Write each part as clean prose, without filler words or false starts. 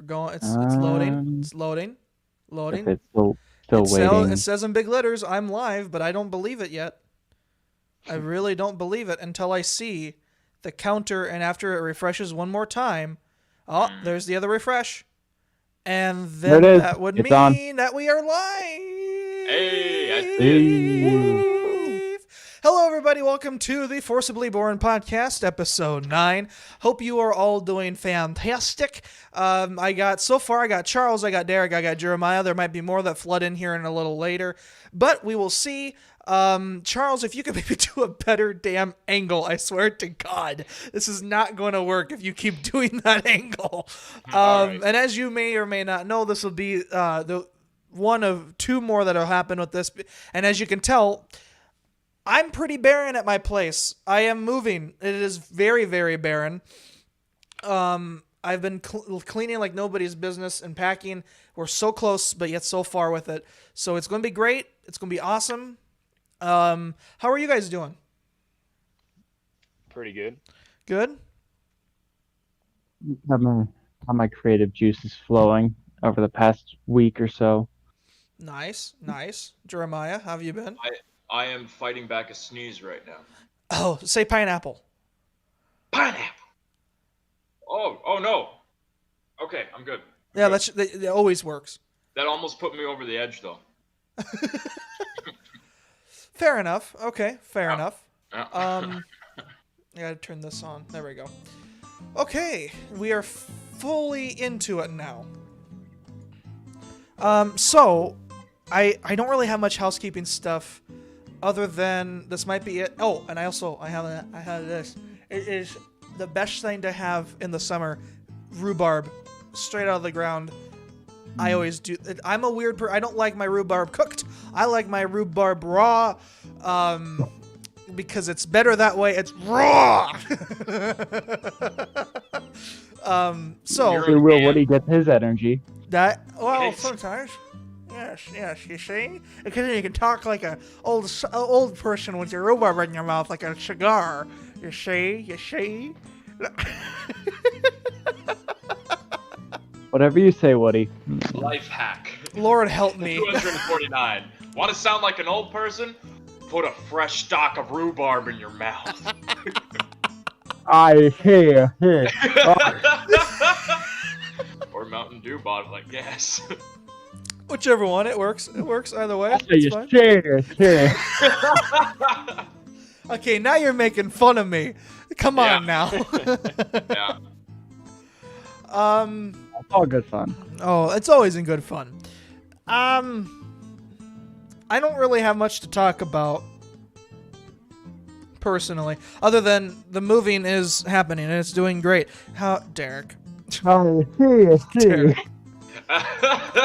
We're going. It's loading. It's loading. If Loading. it's still It waiting. says in big letters, "I'm live," but I don't believe it yet. I really don't believe it until I see the counter, and after it refreshes one more time, oh, there's the other refresh, and There it then is. that would It's on. mean that we are live. Hey, I see it. Hey. Hello, everybody. Welcome to the Forcibly Born podcast, episode 9. Hope you are all doing fantastic. I got Charles, I got Derek, I got Jeremiah. There might be more that flood in here in a little later, but we will see. Charles, if you could maybe do a better damn angle, I swear to God, this is not going to work if you keep doing that angle. Right. And as you may or may not know, this will be the one of two more that will happen with this. And as you can tell, I'm pretty barren at my place. I am moving. It is very, very barren. I've been cleaning like nobody's business and packing. We're so close, but yet so far with it. So it's going to be great. It's going to be awesome. How are you guys doing? Pretty good. Good? How my creative juices flowing over the past week or so. Nice. Jeremiah, how have you been? I am fighting back a sneeze right now. Oh, say pineapple. Pineapple. Oh no. Okay, I'm good. Yeah, Good. that always works. That almost put me over the edge, though. Fair enough. Okay, fair enough. Yeah. I gotta turn this on. There we go. Okay, we are fully into it now. So I don't really have much housekeeping stuff, other than this might be it. Oh, and I have this. It is the best thing to have in the summer. Rhubarb, straight out of the ground. I always do. I'm a weird person. I don't like my rhubarb cooked. I like my rhubarb raw, because it's better that way. It's raw. So You're Where will Woody get his energy? that well Yes. sometimes. Yes, you see, because then you can talk like a old person with your rhubarb in your mouth, like a cigar. You see. Whatever you say, Woody. Life hack. Lord help me. 249. Want to sound like an old person? Put a fresh stock of rhubarb in your mouth. I hear. Or Mountain Dew bottle, I guess. Whichever one, it works. It works either way. It's You fine. share. Okay, now you're making fun of me. Come on now. Yeah. It's all good fun. Oh, it's always in good fun. I don't really have much to talk about personally, other than the moving is happening and it's doing great. Derek? I hear. Derek.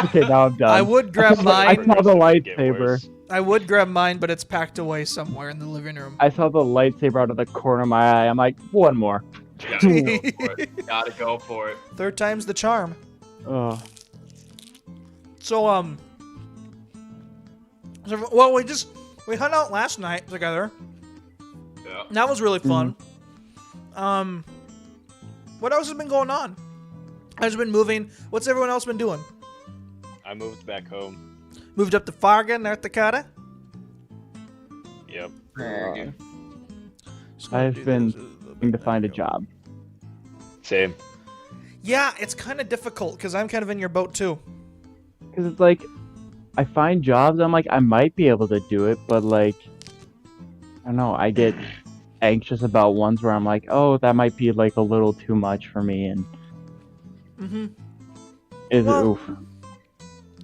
Okay, now I'm done. I would grab I mine. saw the Get lightsaber. worse. I would grab mine, but it's packed away somewhere in the living room. I saw the lightsaber out of the corner of my eye. I'm like, one more. Gotta go for it. Gotta go for it. Third time's the charm. Oh. So, we hung out last night together. Yeah. And that was really fun. What else has been going on? I've been moving. What's everyone else been doing? I moved back home. Moved up to Fargo, North Dakota? Yep. I've been trying to find a job. Same. Yeah, it's kind of difficult because I'm kind of in your boat too. Because it's like, I find jobs, I'm like, I might be able to do it, but like, I don't know, I get anxious about ones where I'm like, oh, that might be like a little too much for me, and Well,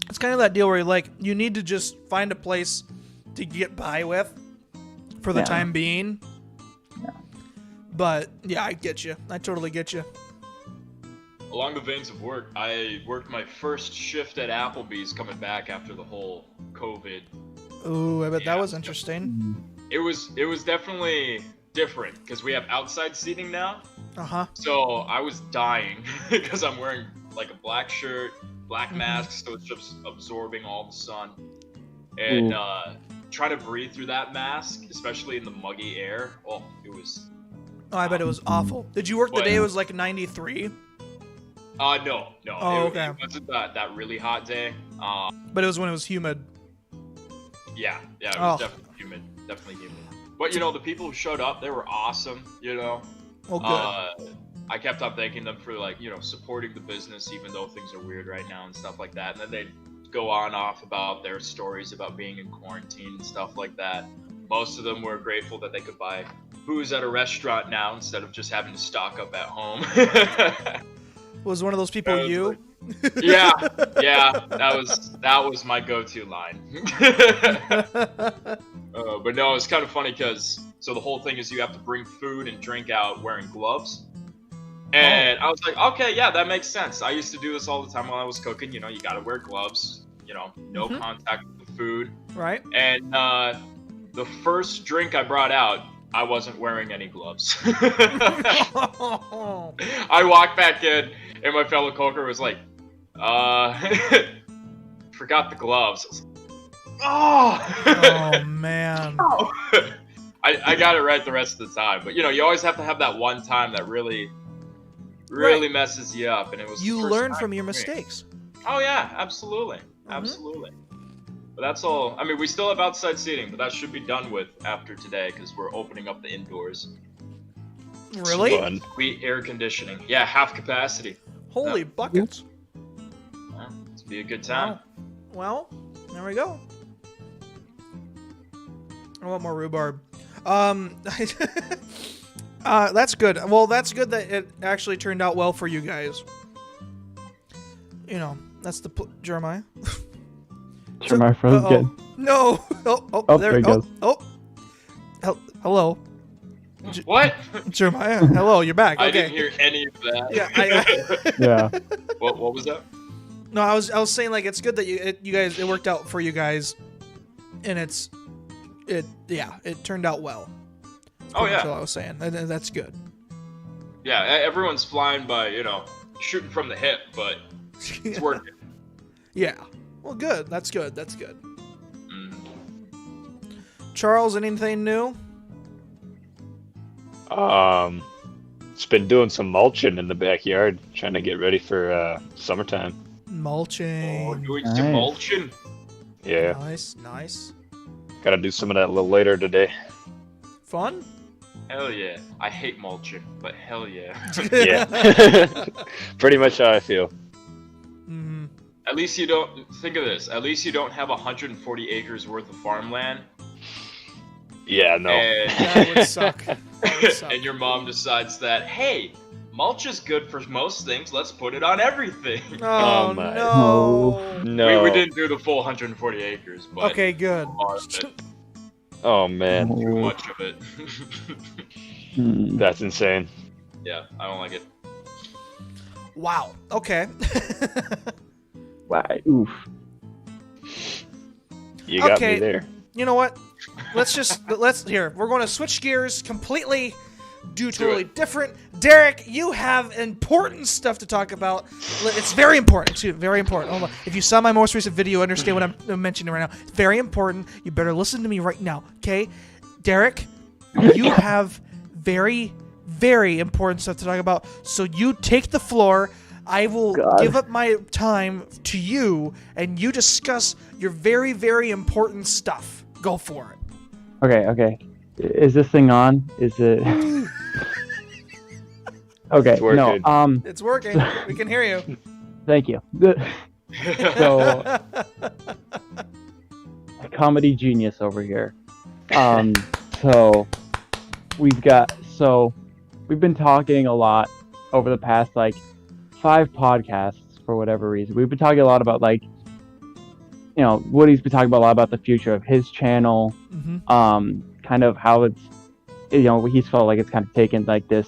it's kind of that deal where you need to just find a place to get by with for the Yeah. time being. Yeah. But yeah, I get you. I totally get you. Along the veins of work, I worked my first shift at Applebee's coming back after the whole COVID. Ooh, I bet that Yeah. was interesting. It was definitely different because we have outside seating now. Uh-huh. So I was dying because I'm wearing like a black shirt, black mask, so it's just absorbing all the sun. And trying to breathe through that mask, especially in the muggy air, oh, it was... Oh, I bet it was awful. Did you work the What? day it was like 93? No. Oh, it, okay. it wasn't that really hot day. But it was when it was humid. Yeah, it Oh. was definitely humid. But the people who showed up, they were awesome. Oh, good. I kept on thanking them for supporting the business, even though things are weird right now and stuff like that. And then they'd go on off about their stories about being in quarantine and stuff like that. Most of them were grateful that they could buy booze at a restaurant now instead of just having to stock up at home. Was one of those people you? Yeah, that was my go-to line. But no, it's kind of funny because the whole thing is you have to bring food and drink out wearing gloves. And I was like, okay, yeah, that makes sense. I used to do this all the time while I was cooking. You gotta wear gloves. No contact with the food. Right. And the first drink I brought out, I wasn't wearing any gloves. I walked back in, and my fellow coker was like, forgot the gloves. I was like, Oh, man. I got it right the rest of the time. But, you always have to have that one time that really messes you up. And it was You the first learn time from your for me. mistakes. Oh, yeah, absolutely. Absolutely. But that's all. I mean, we still have outside seating, but that should be done with after today because we're opening up the indoors. Really? Fun. Sweet air conditioning. Yeah, half capacity. Holy buckets. Yeah, it's be a good time. Well, there we go. I want more rhubarb. That's good. Well, that's good that it actually turned out well for you guys. That's the Jeremiah. Sure, my friend's good. No. There he goes. Hello, What? Jeremiah. Hello, you're back. I Okay. didn't hear any of that. Yeah. Yeah. What was that? No, I was saying like it's good that you guys it worked out for you guys, and it turned out well. Oh That's yeah. all I was saying. And that's good. Yeah, everyone's flying by, shooting from the hip, but it's working. Yeah. Well, good. That's good. That's good. Mm. Charles, anything new? It's been doing some mulching in the backyard, trying to get ready for summertime. Mulching. Oh, doing Nice. some mulching. Yeah, Nice. gotta do some of that a little later today. Fun? Hell yeah. I hate mulching, but hell yeah. Yeah, pretty much how I feel. Mhm. At least you don't think of this. At least you don't have 140 acres worth of farmland, Yeah, no. That would suck. That would suck. and your mom decides that, hey, mulch is good for most things. Let's put it on everything. Oh, Oh my. no. No. We didn't do the full 140 acres, but Okay, good. a lot of it, Oh man, too much of it. Hmm. that's insane. Yeah, I don't like it. Wow. Okay. Wow. Oof. You got Okay. me there. You know what? Let's here. We're going to switch gears completely. Do totally different. Derek, you have important stuff to talk about. It's very important too. Very important. Hold on. If you saw my most recent video, you understand what I'm mentioning right now. It's very important. You better listen to me right now, okay? Derek, you have very, very important stuff to talk about. So you take the floor. I will give up my time to you, and you discuss your very, very important stuff. Go for it. Okay. Is this thing on? Is it? Okay. It's working. No. It's working. We can hear you. Thank you. So, comedy genius over here. So we've been talking a lot over the past 5 podcasts for whatever reason. We've been talking a lot about Woody's been talking about a lot about the future of his channel. Mm-hmm. Kind of how it's he's felt like it's kind of taken this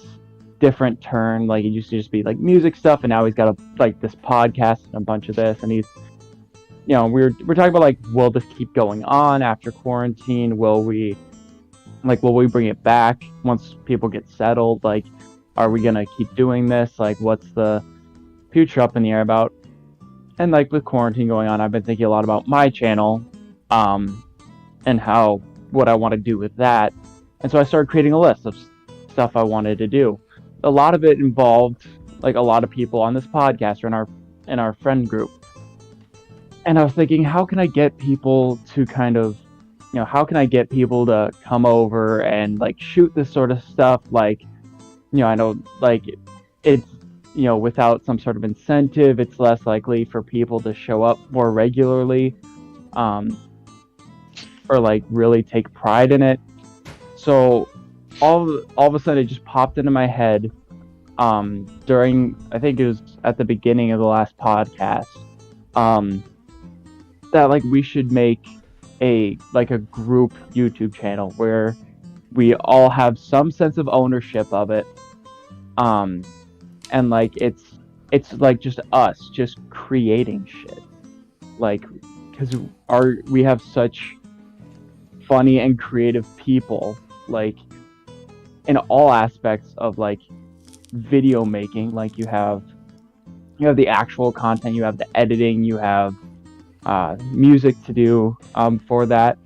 different turn. Like it used to just be music stuff, and now he's got this podcast and a bunch of this, and he's we're talking about will this keep going on after quarantine? Will we bring it back once people get settled? Are we gonna keep doing this? What's the future up in the air about? And with quarantine going on, I've been thinking a lot about my channel, and what I want to do with that. And so I started creating a list of stuff I wanted to do. A lot of it involved like a lot of people on this podcast or in our friend group. And I was thinking, how can I get people to kind of, how can I get people to come over and like shoot this sort of stuff? Like, I know like it's, without some sort of incentive, it's less likely for people to show up more regularly, or like really take pride in it. So all of a sudden it just popped into my head, during, I think it was at the beginning of the last podcast, that like we should make a group YouTube channel where we all have some sense of ownership of it, and like it's like just us just creating shit, like because we have such funny and creative people, like in all aspects of like video making. Like you have the actual content, you have the editing, you have music to do for that,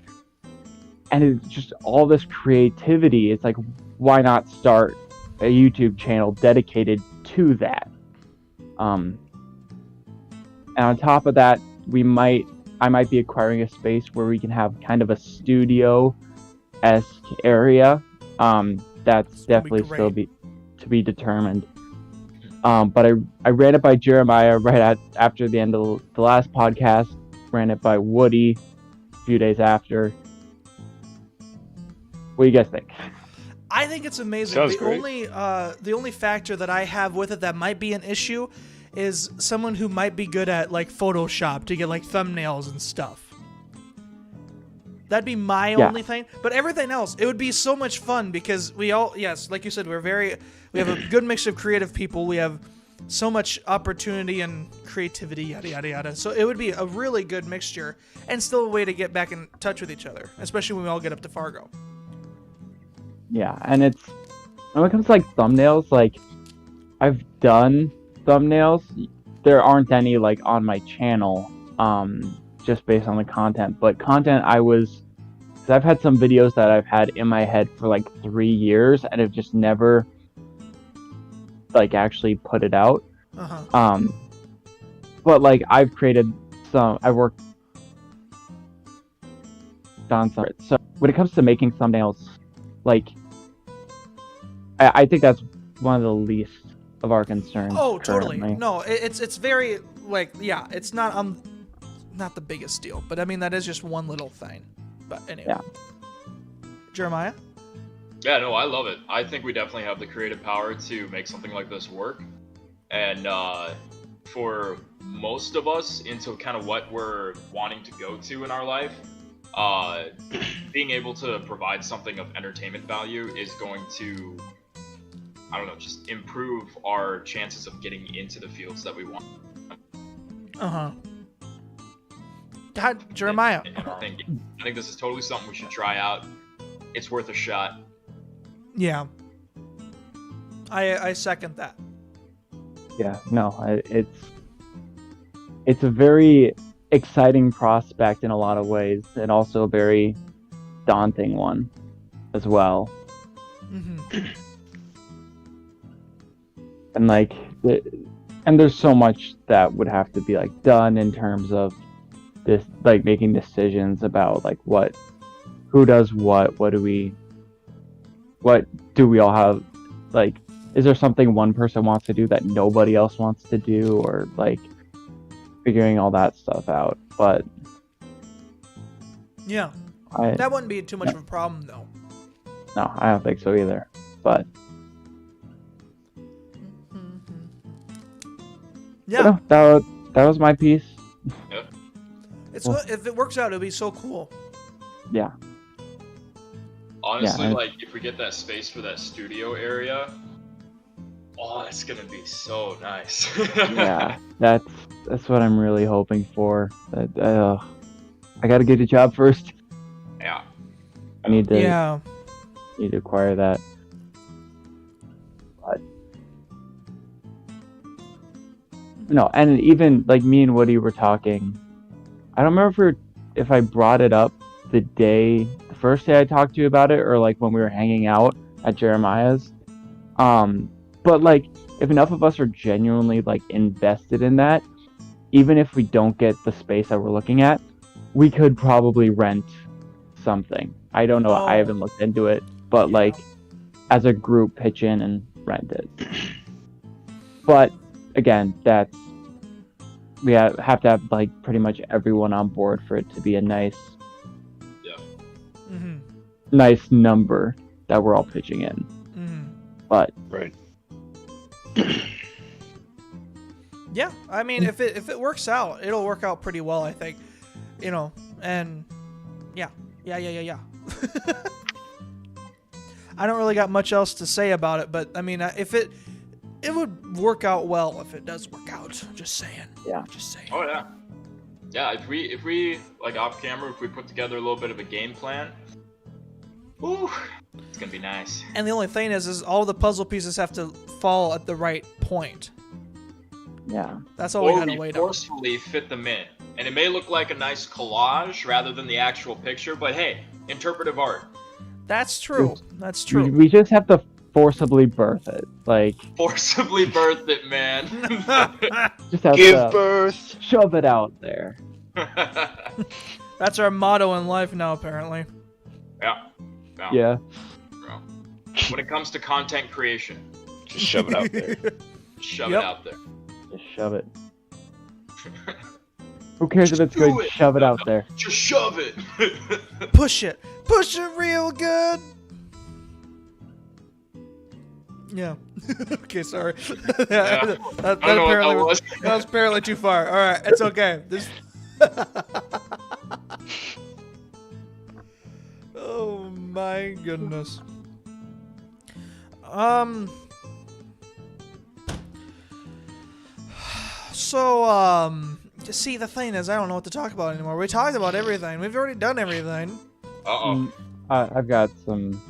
and it's just all this creativity. It's like, why not start a YouTube channel dedicated to that? And on top of that, I might be acquiring a space where we can have kind of a studio-esque area. That's definitely still to be determined. But I ran it by Jeremiah right after the end of the last podcast. Ran it by Woody a few days after. What do you guys think? I think it's amazing. Sounds great. The only factor that I have with it that might be an issue is someone who might be good at like Photoshop to get like thumbnails and stuff. That'd be my only thing. But everything else, it would be so much fun because we all, yes, like you said, we have a good mix of creative people. We have so much opportunity and creativity, yada, yada, yada. So it would be a really good mixture and still a way to get back in touch with each other, especially when we all get up to Fargo. Yeah, and when it comes to like thumbnails, like I've done thumbnails. There aren't any like on my channel, just based on the content. But content because I've had some videos that I've had in my head for like 3 years and have just never like actually put it out. But like I've worked on some. So when it comes to making thumbnails, like I think that's one of the least of our concerns. Oh, totally. Currently. No, it's very like, yeah, it's not not the biggest deal, but I mean that is just one little thing. But anyway. Yeah. Jeremiah? Yeah, no, I love it. I think we definitely have the creative power to make something like this work. And for most of us, into kind of what we're wanting to go to in our life, being able to provide something of entertainment value is going to, I don't know, just improve our chances of getting into the fields that we want. God, Jeremiah. I think this is totally something we should try out. It's worth a shot. Yeah. I second that. Yeah, no, it's a very exciting prospect in a lot of ways, and also a very daunting one as well. Mm-hmm. And like, and there's so much that would have to be like done in terms of this, like making decisions about like who does what do we all have, like, is there something one person wants to do that nobody else wants to do, or like figuring all that stuff out. But yeah, that wouldn't be too much of a problem though. No, I don't think so either. But yeah, that was my piece. Yeah. If it works out, it'll be so cool. Yeah. Honestly, Yeah, like if we get that space for that studio area, oh, it's gonna be so nice. Yeah, that's what I'm really hoping for. I gotta get a job first. Yeah. I need to acquire that. But no, and even like me and Woody were talking. I don't remember if I brought it up the first day I talked to you about it, or like when we were hanging out at Jeremiah's. But like if enough of us are genuinely like invested in that, even if we don't get the space that we're looking at, we could probably rent something. I don't know. I Oh. haven't looked into it, but Yeah. like as a group, pitch in and rent it. But again, we have to have like pretty much everyone on board for it to be a nice Mm-hmm. nice number that we're all pitching in. Mm-hmm. But Right. Yeah, I mean, if it works out, it'll work out pretty well, I think. You know, and yeah. I don't really got much else to say about it, but I mean, if it would work out well if it does work out. Just saying. Yeah. Just saying. Oh yeah. Yeah, if we like off camera, if we put together a little bit of a game plan, woo, it's gonna be nice. And the only thing is all the puzzle pieces have to fall at the right point. yeah, That's all we Or gotta we wait on. forcefully fit them in, and it may look like a nice collage rather than the actual picture, but hey, interpretive art. That's true. That's true. we just have to forcibly birth it. Like Forcibly birth it, man. just have Give to birth. shove it out there. That's our motto in life now, apparently. Yeah. Yeah. When it comes to content creation, Just shove it out there. shove Yep. it out there. Just shove it. Who cares if Just it's good? do it. Shove it out there. Just shove it. Push it. Push it real good. Yeah. Okay, sorry. that Yeah. that I don't know what apparently that was. that was apparently too far. All right, it's okay. This. Oh my goodness. So see, the thing is, I don't know what to talk about anymore. We talked about everything. We've already done everything. Uh-oh. I've got some.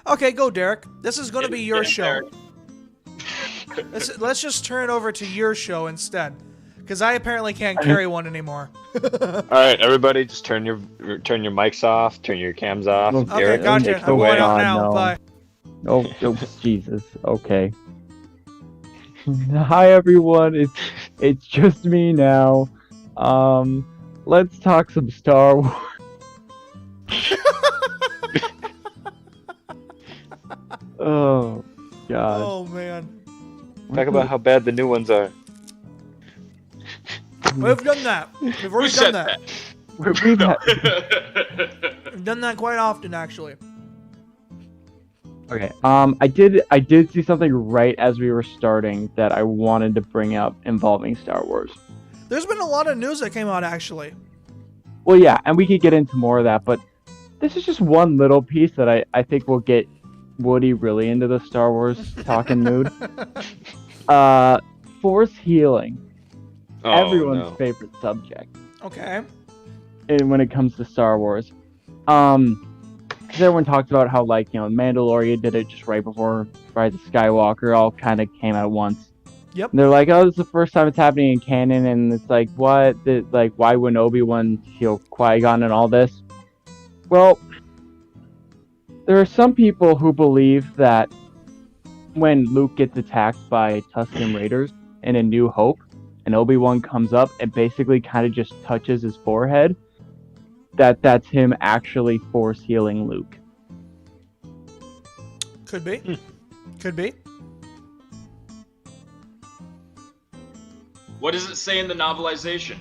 Okay, go, Derek. This is going to be your Get show. there. Let's just turn it over to your show instead, because I apparently can't carry one anymore. All right, everybody, just turn your mics off, turn your cams off. Okay, Okay, Eric, gotcha. take I'm it going away. out God, now. no. Bye. Oh, Jesus. Okay. Hi everyone. It's just me now. Let's talk some Star Wars. Oh God. Oh man, Talk about how bad the new ones are. we've done that. We've Who already said done that. We've had- We've done that quite often, actually. Okay. I did see something right as we were starting that I wanted to bring up involving Star Wars. There's been a lot of news that came out, actually. Well, yeah, and we could get into more of that, but this is just one little piece that I think will get Woody really into the Star Wars talking mood. Force healing, Oh, everyone's no. favorite subject, Okay. and when it comes to Star Wars, because everyone talks about how Mandalorian did it just right before Rise of Skywalker, all kind of came at once. Yep. And they're like, oh, this is the first time it's happening in canon, and it's like, what? Why wouldn't Obi-Wan heal Qui-Gon and all this? Well, there are some people who believe that when Luke gets attacked by Tusken Raiders in A New Hope, and Obi-Wan comes up and basically kind of just touches his forehead, that's him actually force healing Luke. Could be. Could be. What does it say in the novelization?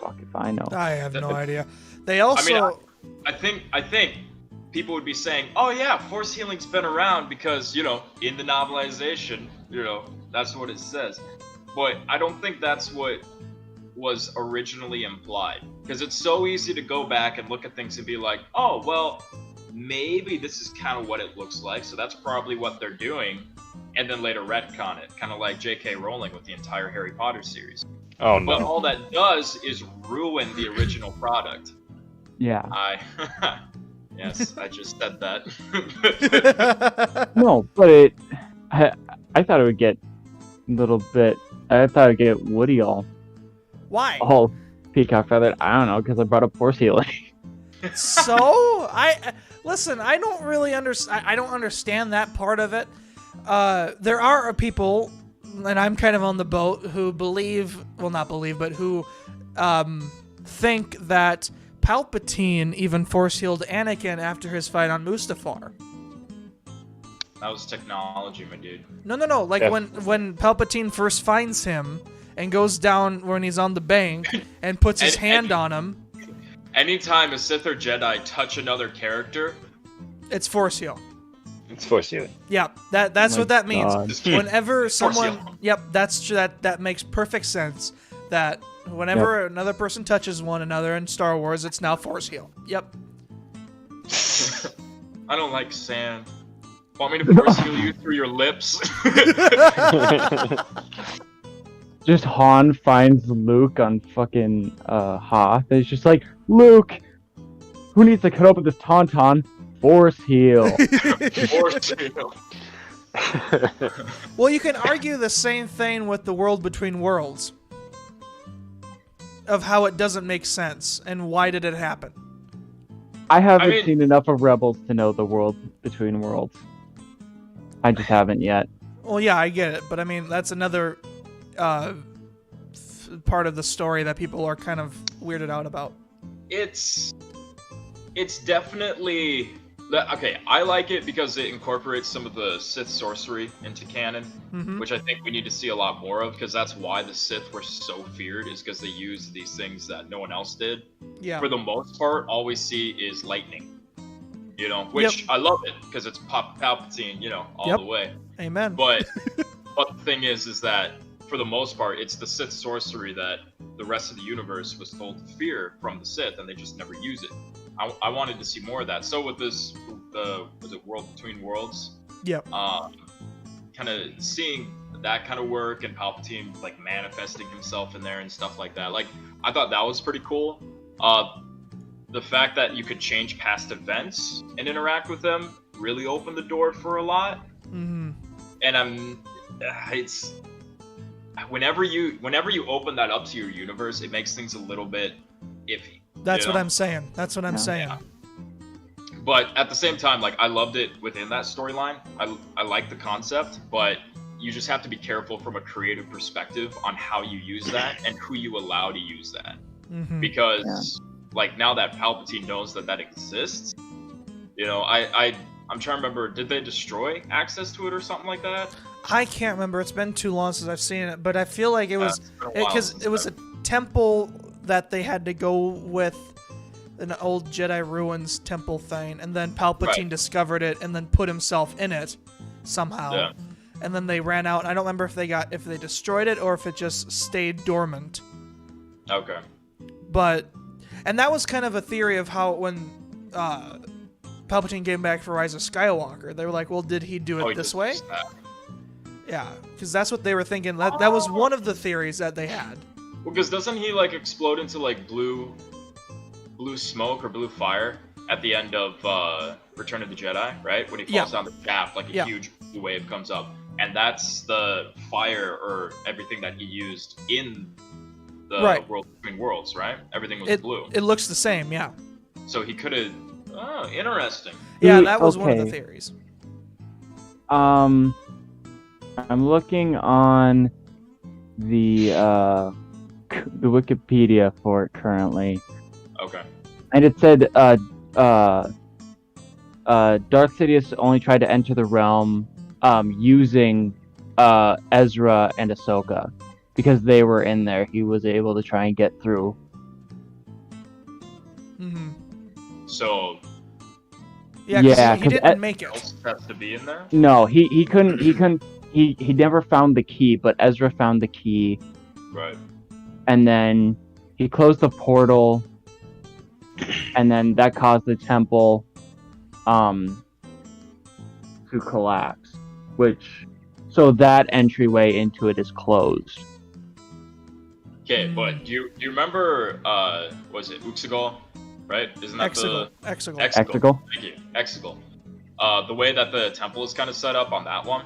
Fuck if I know. I have no idea. They also. I think people would be saying, "Oh yeah, force healing's been around because in the novelization, that's what it says." But I don't think that's what was originally implied, because it's so easy to go back and look at things and be like, "Oh well, maybe this is kind of what it looks like, so that's probably what they're doing," and then later retcon it, kind of like J.K. Rowling with the entire Harry Potter series. Oh But no. all that does is ruin the original product. Yeah. Yes, I just said that. No, but I thought it would get a little bit. I thought it would get Woody all Why? peacock feathered. I don't know, because I brought up force healing. So Listen, I don't really understand. I don't understand that part of it. There are people, and I'm kind of on the boat, who believe, well, not believe, but who think that Palpatine even force-healed Anakin after his fight on Mustafar. That was technology, my dude. No. Like Yeah. when Palpatine first finds him and goes down when he's on the bank and puts his hand on him, Anytime a Sith or Jedi touch another character, it's force heal. It's force healing. Yeah, that's Oh what my that means. God. Whenever someone, heal. yep, that's true. That makes perfect sense. That whenever another person touches one another in Star Wars, it's now force heal. Yep. I don't like sand. Want me to force heal you through your lips? Just Han finds Luke on fucking Hoth. And it's just like, Luke, who needs to cut open this tauntaun? Force heal. Force heal. Well, you can argue the same thing with the World Between Worlds, of how it doesn't make sense and why did it happen. I haven't I mean- seen enough of Rebels to know the world between worlds. I just haven't yet. Well, yeah, I get it, but I mean that's another part of the story that people are kind of weirded out about. It's definitely okay. I like it because it incorporates some of the Sith sorcery into canon, Mm-hmm. which I think we need to see a lot more of, because that's why the Sith were so feared, is because they used these things that no one else did. Yeah. For the most part, all we see is lightning. You know, which I love it because it's Palpatine, you know, all the way. Amen. But the thing is that for the most part, it's the Sith sorcery that the rest of the universe was told to fear from the Sith, and they just never use it. I wanted to see more of that. So with this, was it World Between Worlds? Yep. Kind of seeing that kind of work and Palpatine like manifesting himself in there and stuff like that. Like I thought that was pretty cool. The fact that you could change past events and interact with them really opened the door for a lot. Mm-hmm. And it's whenever you open that up to your universe, it makes things a little bit iffy. That's you what know? I'm saying. That's what I'm saying. But at the same time, like I loved it within that storyline. I like the concept, but you just have to be careful from a creative perspective on how you use that and who you allow to use that. Mm-hmm. Because like now that Palpatine knows that exists, you know, I'm trying to remember, did they destroy access to it or something like that? I can't remember. It's been too long since I've seen it, but I feel like it was It's been a while because since it was a temple that they had to go with, an old Jedi ruins temple thing, and then Palpatine Right. discovered it and then put himself in it somehow. Yeah. And then they ran out. I don't remember if they destroyed it or if it just stayed dormant. Okay. And that was kind of a theory of how when Palpatine came back for Rise of Skywalker, they were like, well, did he do it he this did way? that. Yeah, because that's what they were thinking. That was one of the theories that they had. Well, because doesn't he like explode into like blue smoke or blue fire at the end of Return of the Jedi, right? When he falls down the shaft, like a huge blue wave comes up, and that's the fire or everything that he used in the World Between Worlds, right? Everything was blue. It looks the same, yeah. So he could have. Oh, interesting. Yeah, that was one of the Okay. theories. I'm looking on the Wikipedia for it currently, Okay. and it said Darth Sidious only tried to enter the realm using Ezra and Ahsoka. Because they were in there, he was able to try and get through. Mm-hmm. So Yeah, 'cause Yeah, he 'cause didn't make else it. has to be in there. No, he couldn't. He never found the key, but Ezra found the key, Right. and then he closed the portal, and then that caused the temple to collapse. So that entryway into it is closed. Okay, but do you remember? Was it Uxagol? Right? Isn't that Exegol. Exegol? Exegol? Thank you, Exegol. The way that the temple is kind of set up on that one,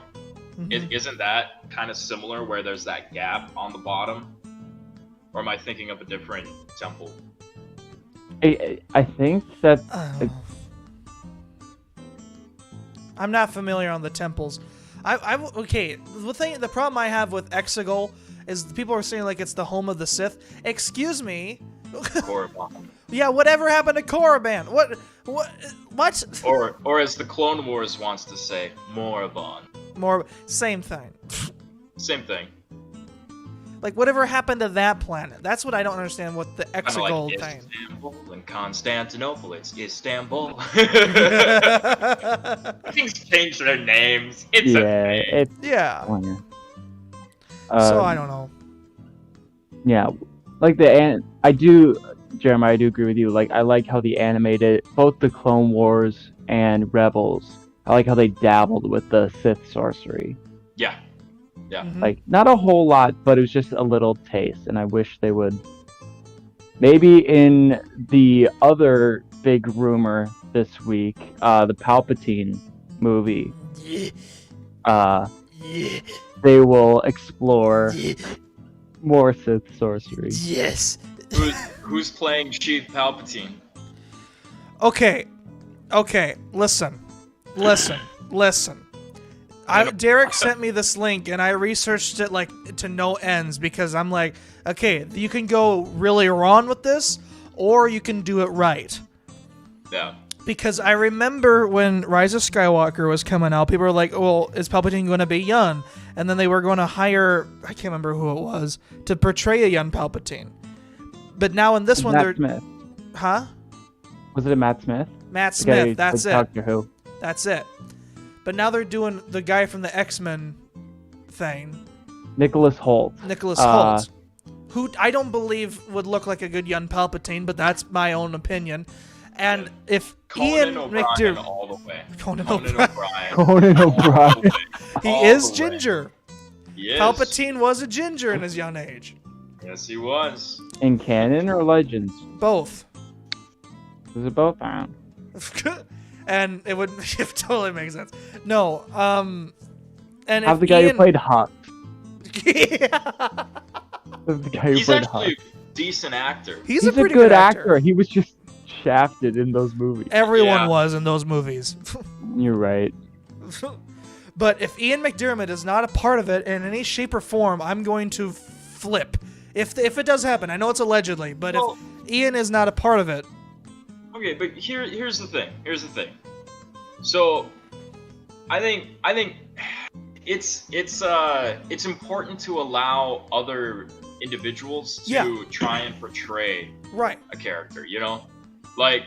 Mhm. isn't that kind of similar where there's that gap on the bottom? Or am I thinking of a different temple? I think that Oh. I'm not familiar on the temples. Okay. The problem I have with Exegol is people are saying like it's the home of the Sith. Excuse me. Korriban. Yeah, whatever happened to Korriban? What? Or as the Clone Wars wants to say, Morabon. More same thing. Same thing. Like whatever happened to that planet? That's what I don't understand. What the Kind of Exegol like thing? Istanbul and Constantinople. It's Istanbul. Things change their names. It's Yeah, okay. it's Yeah. uh, So I don't know. yeah, like Jeremiah, I do agree with you. Like, I like how they animated both the Clone Wars and Rebels. I like how they dabbled with the Sith sorcery. Yeah. Yeah. Mhm. Like, not a whole lot, but it was just a little taste, and I wish they would. Maybe in the other big rumor this week, the Palpatine movie, they will explore more Sith sorcery. Yes. Who's playing Chief Palpatine? Okay. Listen. Derek sent me this link, and I researched it like to no ends because I'm like, okay, you can go really wrong with this, or you can do it right. Yeah. Because I remember when Rise of Skywalker was coming out, people were like, well, is Palpatine going to be young? And then they were going to hire, I can't remember who it was, to portray a young Palpatine. But now in this one, Matt they're... Smith. Huh? Was it Matt Smith? Matt The guy Smith, who that's did it. Doctor Who. That's it. But now they're doing the guy from the X-Men thing, Nicholas Hoult. Nicholas Hoult, who I don't believe would look like a good young Palpatine, but that's my own opinion. And if Ian O'Brien McDiarmid... all the way. Conan Conan O'Brien. O'Brien. Conan all the O'Brien. way. He All is the way. ginger. He is. Palpatine was a ginger in his young age. Yes, he was. In canon or Legends? Both. Was it both? I don't And it would totally make sense. No, and Have if the guy Ian... who played Hux. Yeah. The guy who He's played actually Hux. a decent actor. He's He's a pretty good actor. actor. He was just shafted in those movies. Everyone Yeah. was in those movies. You're right. But if Ian McDiarmid is not a part of it in any shape or form, I'm going to flip. If it does happen, I know it's allegedly, but Well- if Ian is not a part of it, Okay, but here's the thing. So, I think it's important to allow other individuals to Yeah. try and portray right? a character. You know, like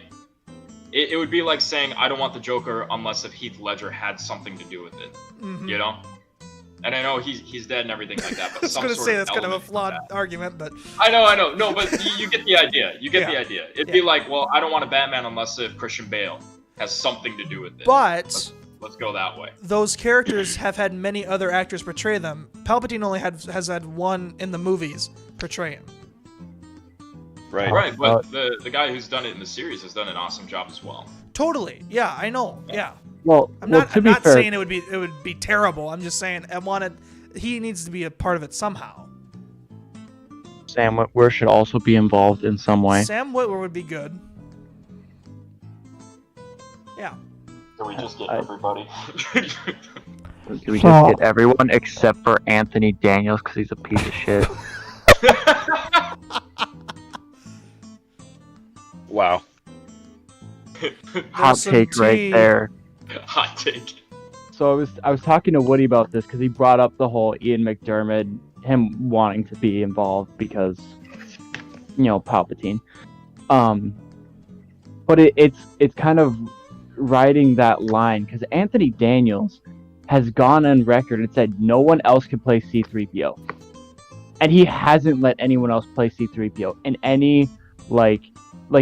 it would be like saying I don't want the Joker unless if Heath Ledger had something to do with it. Mhm. You know. And I know he's dead and everything like that, but I was some going to sort say of that's kind of a element to flawed that. argument, but I know. No, but you get the idea. You get Yeah. the idea. It'd Yeah. be like, well, I don't want a Batman unless if Christian Bale has something to do with it. but Let's go that way. those characters have had many other actors portray them. Palpatine only has had one in the movies portray him. Right. Right, but the guy who's done it in the series has done an awesome job as well. Totally. Yeah, I know. Yeah. Well, I'm well, not. to I'm be not fair, saying it would be terrible. I'm just saying he needs to be a part of it somehow. Sam Witwer should also be involved in some way. Sam Witwer would be good. Yeah. Can we just get I- everybody? Do we just get everyone except for Anthony Daniels because he's a piece of shit? Wow. Hot some take right tea. there. Hot take. So I was talking to Woody about this because he brought up the whole Ian McDiarmid, him wanting to be involved because, Palpatine. But it's kind of riding that line because Anthony Daniels has gone on record and said no one else can play C-3PO, and he hasn't let anyone else play C-3PO in any like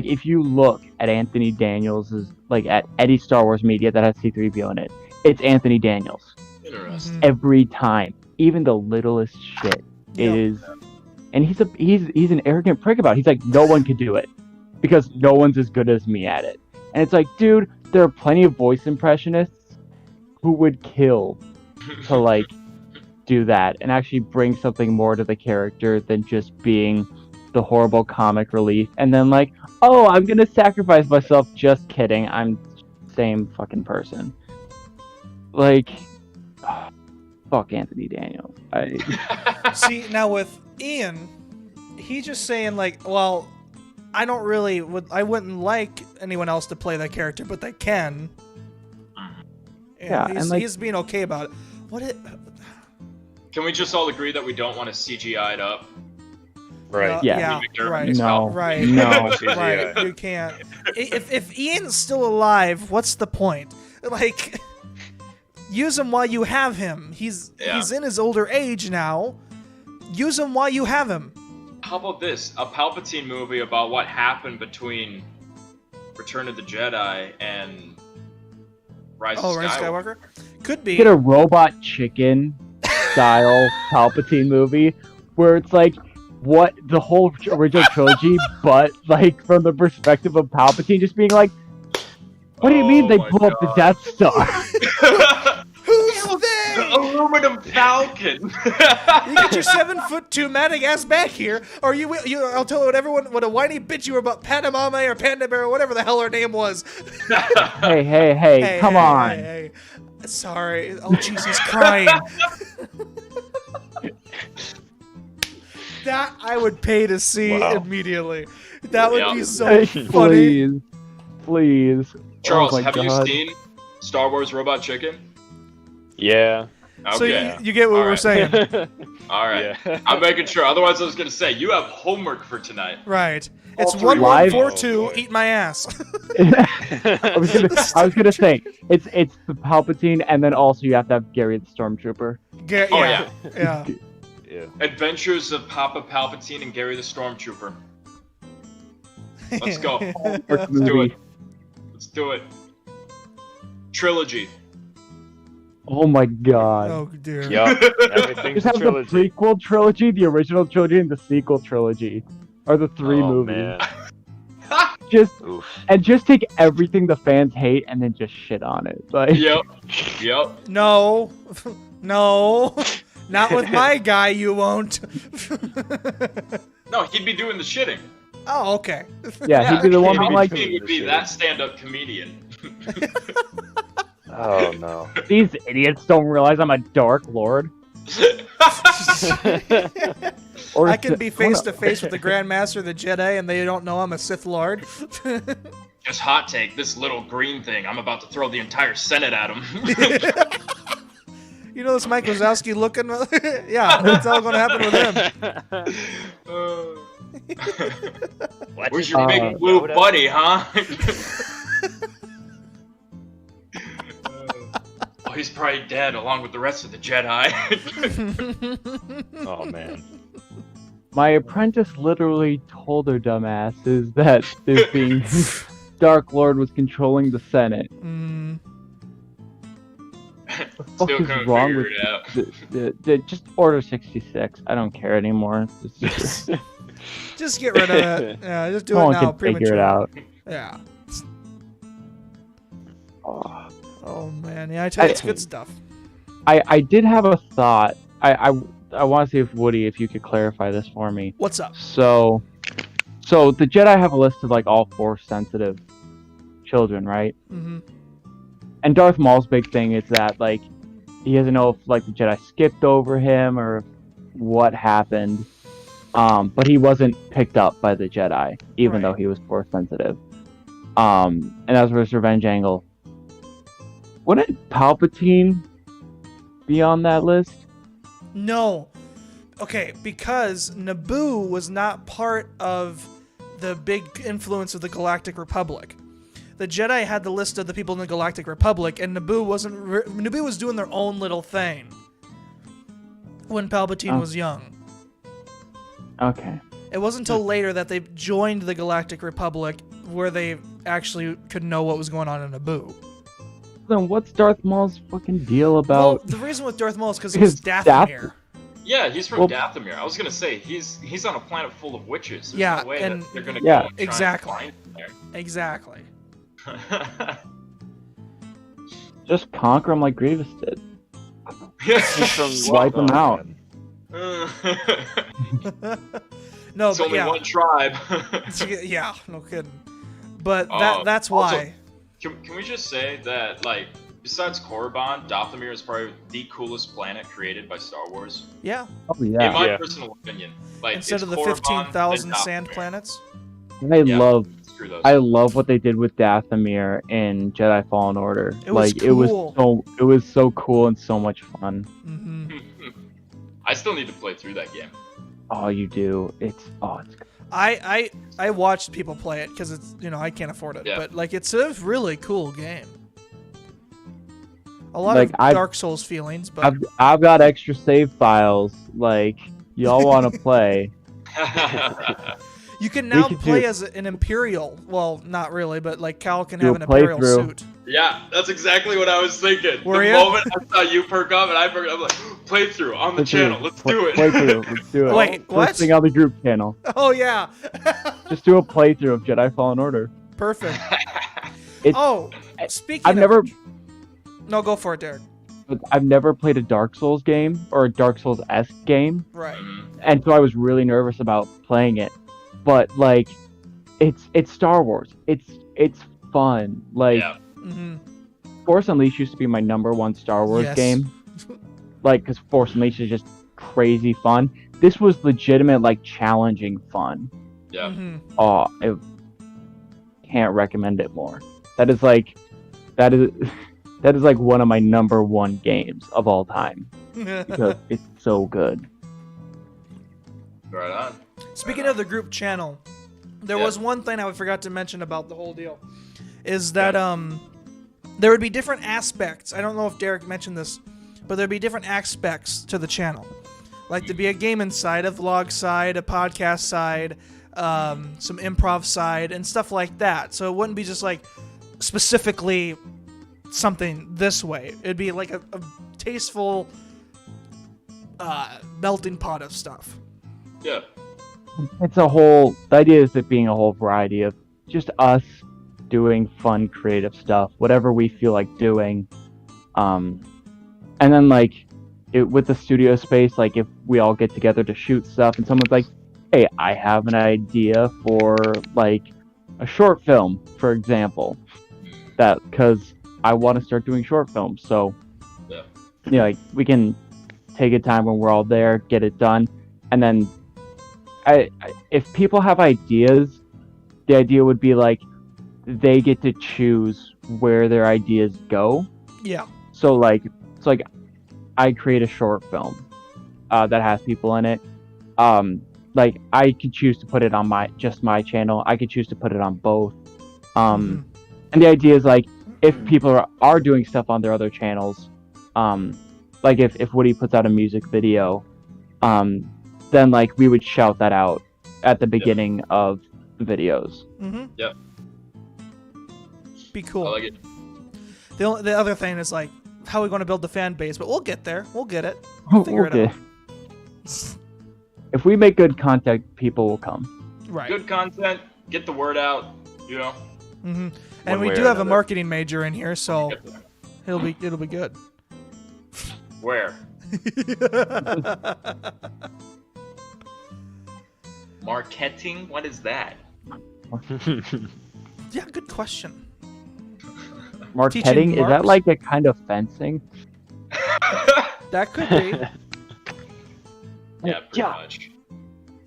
if you look at Anthony Daniels's at any Star Wars media that has C-3PO in it. It's Anthony Daniels Interesting. Mhm. every time, even the littlest shit. Yeah. It is, and he's an arrogant prick about it. He's like, no one could do it because no one's as good as me at it. And it's like, dude, there are plenty of voice impressionists who would kill to do that and actually bring something more to the character than just being the horrible comic relief. And then oh, I'm gonna sacrifice myself. Just kidding. I'm the same fucking person. like, fuck Anthony Daniels. See, now with Ian, he's just saying like, well, I wouldn't like anyone else to play that character, but they can. Yeah, he's, and, like- he's being okay about it. Can we just all agree that we don't want to CGI it up? Right. Yeah. right. No. Right. No. Right. You can't. If Ian's still alive, what's the point? Like, use him while you have him. He's in his older age now. Use him while you have him. How about this? A Palpatine movie about what happened between Return of the Jedi and Rise of Skywalker? Could be. Get a Robot Chicken style Palpatine movie where it's like what the whole original trilogy, but like from the perspective of Palpatine, just being like, "What do you mean they blew up the Death Star?" Who's there? The aluminum Falcon. You get your 7'2" manic ass back here, or I'll tell everyone what a whiny bitch you were about Padamame or Panda Bear or whatever the hell her name was. Hey, come on. Hey. Sorry. Oh, jeez, he's crying. That I would pay to see immediately. That would be so funny. Please. Charles, Oh my have God. you seen Star Wars Robot Chicken? Yeah. Okay. So you get what All we're right. saying. All right. Yeah. I'm making sure. Otherwise, I was going to say, you have homework for tonight. Right. It's All three 1142. live- Eat my ass. I was gonna say it's the Palpatine, and then also you have to have Gary the Stormtrooper. Oh, yeah. Yeah. Adventures of Papa Palpatine and Gary the Stormtrooper. Let's go. First Let's do it. movie. Let's do it. Trilogy. Oh my God. Oh dear. Yup. Everything's Just have trilogy. the prequel trilogy, the original trilogy, and the sequel trilogy, are the three Oh, movies. man. Just Oof. take everything the fans hate and then just shit on it. Like, Yep. No. No. Not with my guy, you won't. No, he'd be doing the shitting. Oh, okay. yeah, he'd be the one being like, Palpatine would be that stand-up comedian. Oh no. these idiots don't realize I'm a Dark Lord. Or I can be face to face with the Grandmaster of the Jedi, and they don't know I'm a Sith Lord. Just hot take, this little green thing, I'm about to throw the entire Senate at him. You know this Mike Wazowski looking? Yeah, that's all going to happen with him. Where's your big blue buddy, huh? Oh, he's probably dead along with the rest of the Jedi. Oh man. My apprentice literally told her dumbasses that this being Dark Lord was controlling the Senate. Mm. What Still is couldn't wrong figure with it out. just Order 66? I don't care anymore. Just, Just get rid of it. Yeah, just do no it one now. can figure it out. Yeah. Oh. Oh man, yeah, I tell you, it's good stuff. I did have a thought. I want to see if you could clarify this for me. What's up? So the Jedi have a list of like all Force sensitive children, right? Mm-hmm. And Darth Maul's big thing is that like he doesn't know if like the Jedi skipped over him or what happened. But he wasn't picked up by the Jedi, even though he was Force sensitive. And that was his revenge angle. Wouldn't Palpatine be on that list? No. Okay, because Naboo was not part of the big influence of the Galactic Republic. The Jedi had the list of the people in the Galactic Republic, and Naboo wasn't. Naboo was doing their own little thing when Palpatine was young. Okay. It wasn't until later that they joined the Galactic Republic where they actually could know what was going on in Naboo. Then what's Darth Maul's fucking deal Well, about? the reason with Darth Maul is because he was Because Dathomir. Yeah, he's from Well- Dathomir. I was gonna say he's on a planet full of witches. There's Yeah, no way and- that they're gonna Yeah. go and try Exactly. and find Exactly. him there. Just conquer him like Grievous did. It's Wipe him out. No, but only yeah. one tribe. Yeah, no kidding. But Oh, that's also- why. Can we just say that, like, besides Korriban, Dathomir is probably the coolest planet created by Star Wars. Yeah. Oh In yeah. my Yeah. personal opinion. Like, Instead it's of the Korriban, 15,000 then sand Dathomir. planets. Yeah. Screw those. I love what they did with Dathomir in Jedi Fallen Order. It was It was cool. so cool and so much fun. Hmm. I still need to play through that game. Oh, you do. It's I watched people play it because it's I can't afford it, Yeah. but like it's a really cool game. A lot Like, of I've- Dark Souls feelings, but I've got extra save files. Like, y'all want to play? you can now could play do- as an Imperial. Well, not really, but like Cal can Do have a an Imperial playthrough. suit. Yeah, that's exactly what I was thinking. Were the ya? moment I saw you perk up and I perk up, I'm like, playthrough on the channel. Let's do it. Playthrough. Let's do it. Wait, what? First thing on the group channel. Oh yeah, Just do a playthrough of Jedi Fallen Order. perfect. It's- Oh, speaking. I've of never- which- No, go for it, Derek. But I've never played a Dark Souls game or a Dark Souls-esque game, Right. Mhm. and so I was really nervous about playing it. But like, it's Star Wars. It's fun. Like, Yeah. Hmm. Force Unleashed used to be my #1 Star Wars Yes. game. Like, because Force Unleashed is just crazy fun. This was legitimate, like, challenging fun. Yeah. Hmm. Oh, I can't recommend it more. That is like that is one of my #1 games of all time because it's so good. Right on. Speaking of the group channel, there Yeah. was one thing I forgot to mention about the whole deal, is that there would be different aspects. I don't know if Derek mentioned this, but there'd be different aspects to the channel. Like there'd be a gaming side, a vlog side, a podcast side, some improv side, and stuff like that. So it wouldn't be just like specifically something this way. It'd be like a tasteful melting pot of stuff. Yeah. It's a whole. The idea is it being a whole variety of just us doing fun, creative stuff, whatever we feel like doing. And then like with the studio space, like if we all get together to shoot stuff, and someone's like, "Hey, I have an idea for like a short film, for example," that because I want to start doing short films, so Yeah. like we can take a time when we're all there, get it done, and then. If people have ideas, the idea would be like they get to choose where their ideas go. Yeah. So like it's like I create a short film that has people in it. Like I could choose to put it on my channel. I could choose to put it on both. And the idea is like if people are doing stuff on their other channels, like if Woody puts out a music video, then like we would shout that out at the beginning of the videos. Mm-hmm. Yep. Be cool. I like it. The other thing is like how are we going to build the fan base, but we'll get there. We'll get it. We'll figure it out. If we make good content, people will come. Right. Good content. Get the word out. You know. Mm-hmm. One And we way do or have a another. marketing major in here, so it'll be good. Where? Marketing? What is that? Yeah, good question. Marketing, is that marks? like a kind of fencing? That could be. Yeah, pretty Yeah. much.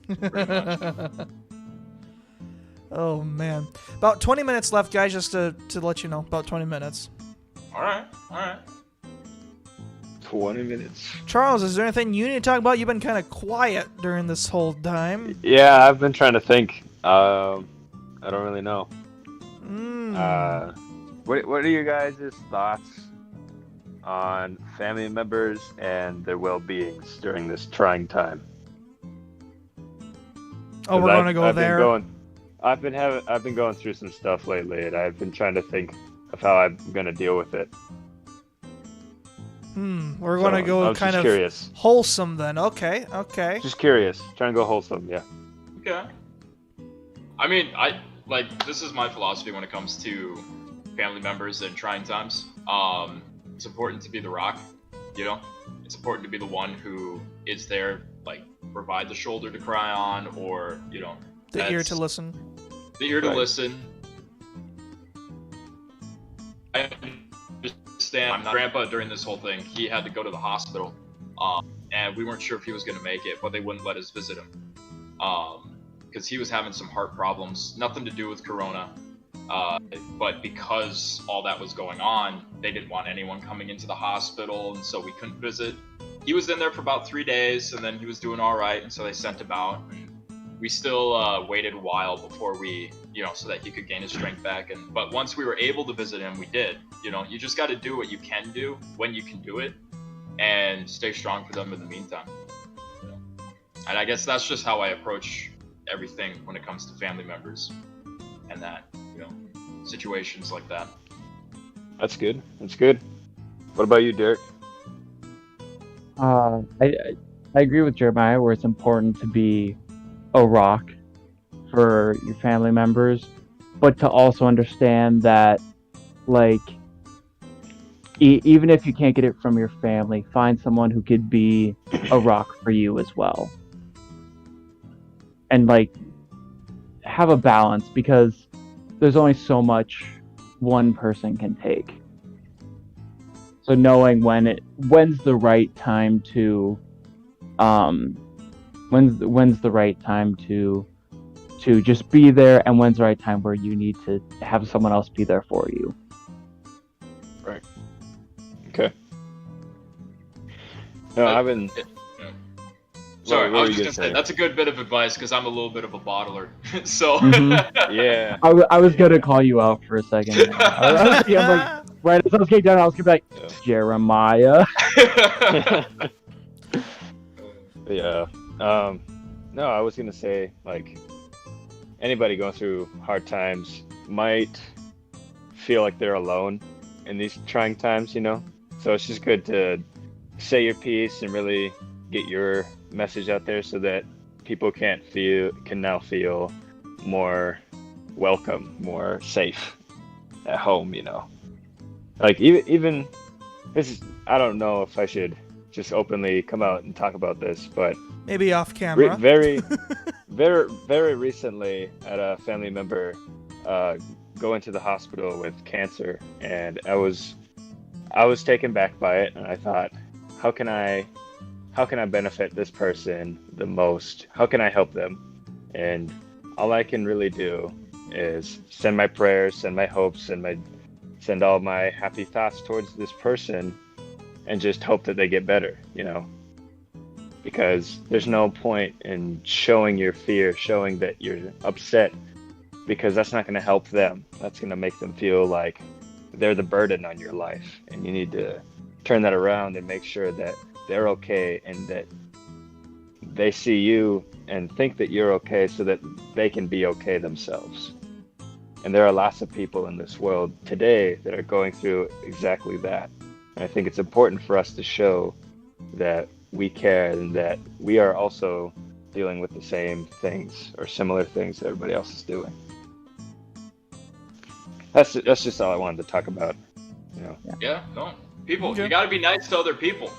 Pretty much. Oh man, about 20 minutes left, guys. Just to let you know, about 20 minutes. All right. All right. 20 minutes. Charles, is there anything you need to talk about? You've been kind of quiet during this whole time. Yeah, I've been trying to think. I don't really know. What are your guys' thoughts on family members and their well-beings during this trying time? Oh, we're gonna go there. I've been going through some stuff lately, and I've been trying to think of how I'm gonna deal with it. We're gonna So, I go was kind just of curious. wholesome then. Okay. Just curious. Trying to go wholesome, yeah. Okay. I mean, this is my philosophy when it comes to family members and trying times. It's important to be the rock, you know? It's important to be the one who is there, like, provide the shoulder to cry on, or, you know... The ear to listen. The ear to Right. listen. I understand. I'm not grandpa during this whole thing. He had to go to the hospital, and we weren't sure if he was going to make it, but they wouldn't let us visit him because he was having some heart problems. Nothing to do with corona, but because all that was going on, they didn't want anyone coming into the hospital, and so we couldn't visit. He was in there for about 3 days, and then he was doing all right, and so they sent him out. And we still waited a while before we, so that he could gain his strength back. But once we were able to visit him, we did. You just got to do what you can do when you can do it, and stay strong for them in the meantime. And I guess that's just how I approach everything when it comes to family members and that, situations like that. That's good. That's good. What about you, Derek? I agree with Jeremiah where it's important to be a rock for your family members, but to also understand that, like, even if you can't get it from your family, find someone who could be a rock for you as well. And, like, have a balance, because there's only so much one person can take. So knowing when's the right time to when's the right time to just be there, and when's the right time where you need to have someone else be there for you. Right. Okay. No, I've been. Sorry, what I were was you just gonna gonna say that's a good bit of advice because I'm a little bit of a bottler. So Yeah. I was gonna call you out for a second. I'm like, right as I was getting done, I was gonna be like, Jeremiah. Yeah. No, I was gonna say, like, anybody going through hard times might feel like they're alone in these trying times, So it's just good to say your piece and really get your message out there so that people can now feel more welcome, more safe at home, Like even this is, I don't know if I should just openly come out and talk about this, but Maybe off camera. very recently, I had a family member go into the hospital with cancer, and I was taken back by it, and I thought, how can I benefit this person the most? How can I help them? And all I can really do is send my prayers, send my hopes, send all my happy thoughts towards this person, and just hope that they get better, Because there's no point in showing your fear, showing that you're upset, because that's not going to help them. That's going to make them feel like they're the burden on your life. And you need to turn that around and make sure that they're okay and that they see you and think that you're okay so that they can be okay themselves. And there are lots of people in this world today that are going through exactly that. And I think it's important for us to show that we care and that we are also dealing with the same things or similar things that everybody else is doing. That's just all I wanted to talk about. Yeah, no. People, you gotta be nice to other people,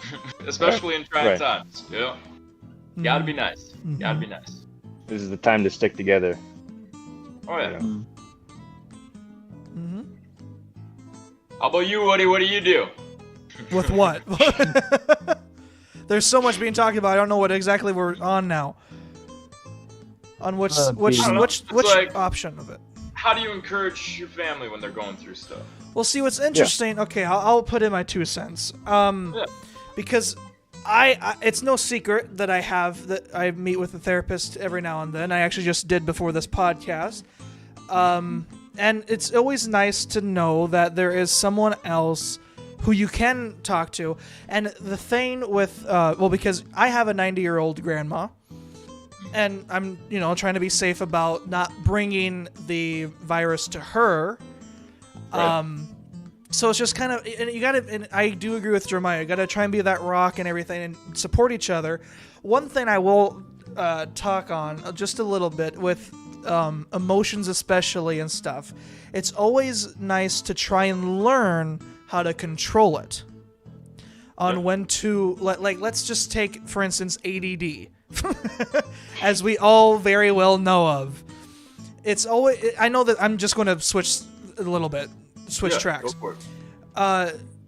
especially in trying times. Yeah. You gotta be nice. You gotta be nice. This is the time to stick together. Oh yeah. Mm-hmm. How about you, Woody? What do you do? With what? There's so much being talked about. I don't know what exactly we're on now. On which like, option of it? How do you encourage your family when they're going through stuff? Well, see, what's interesting. Okay, I'll put in my 2 cents. Because it's no secret that I meet with a therapist every now and then. I actually just did before this podcast. And it's always nice to know that there is someone else who you can talk to. And the thing with, because I have a 90-year-old grandma, and I'm, trying to be safe about not bringing the virus to her. Right. So it's just kind of, and I do agree with Jeremiah, you gotta try and be that rock and everything and support each other. One thing I will talk on just a little bit with emotions especially and stuff, it's always nice to try and learn how to control it. On when to, let's just take, for instance, ADD. As we all very well know of. It's always, I know that I'm just going to switch a little bit, tracks. Go for it.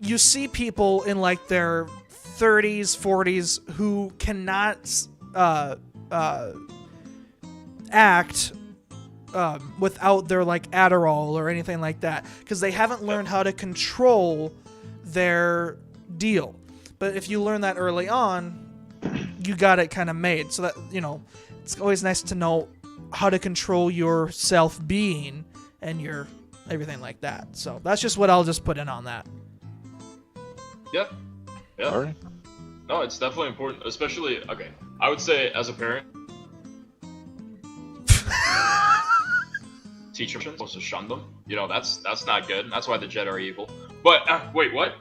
you see people in like their 30s, 40s who cannot act without their like Adderall or anything like that, because they haven't learned how to control their deal. But if you learn that early on, you got it kind of made. So that, you know, it's always nice to know how to control your self-being and your everything like that. So that's just what I'll just put in on that. Yeah. Yeah. All right. No, it's definitely important, especially, okay, I would say as a parent, teach them supposed to shun them. You know, that's not good. That's why the Jedi are evil. But, wait, what?